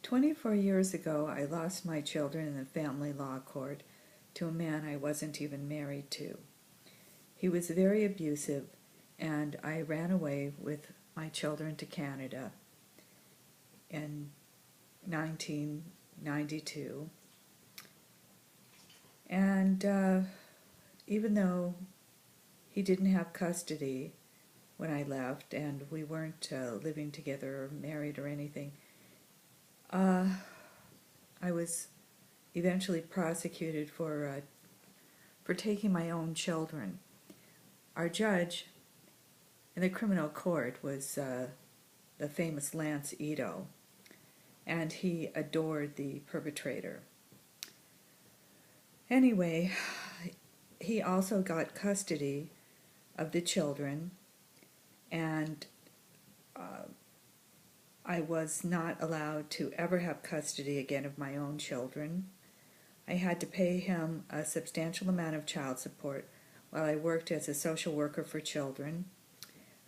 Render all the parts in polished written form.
24 years ago, I lost my children in the family law court to a man I wasn't even married to. He was very abusive, and I ran away with my children to Canada in 1992. And even though he didn't have custody when I left, and we weren't living together or married or anything, I was eventually prosecuted for taking my own children. Our judge in the criminal court was the famous Lance Ito, and he adored the perpetrator. Anyway, he also got custody of the children, and I was not allowed to ever have custody again of my own children. I had to pay him a substantial amount of child support while I worked as a social worker for children.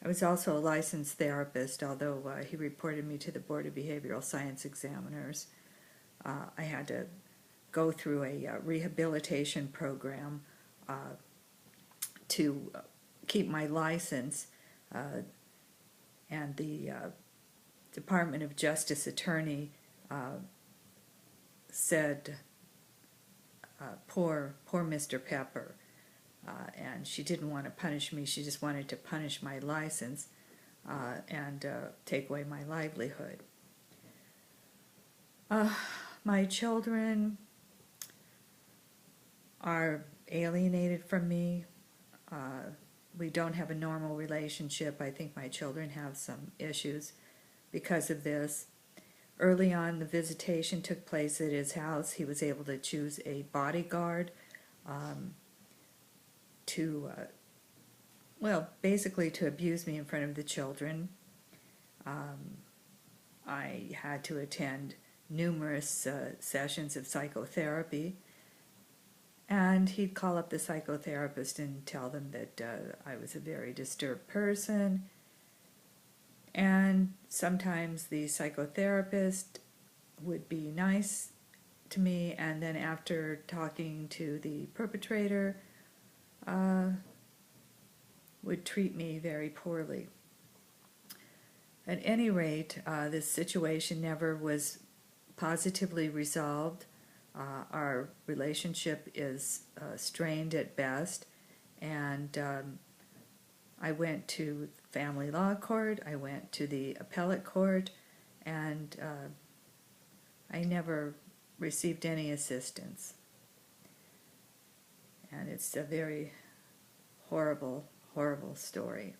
I was also a licensed therapist, although he reported me to the Board of Behavioral Science Examiners. I had to go through a rehabilitation program to keep my license, and the Department of Justice attorney said, poor Mr. Pepper, and she didn't want to punish me, she just wanted to punish my license and take away my livelihood. My children are alienated from me. We don't have a normal relationship. I think my children have some issues because of this. Early on, the visitation took place at his house. He was able to choose a bodyguard basically to abuse me in front of the children. I had to attend numerous sessions of psychotherapy, and he'd call up the psychotherapist and tell them that I was a very disturbed person. And sometimes the psychotherapist would be nice to me, and then after talking to the perpetrator, would treat me very poorly. At any rate, this situation never was positively resolved. Our relationship is strained at best, and I went to family law court, I went to the appellate court, and I never received any assistance. And it's a very horrible, horrible story.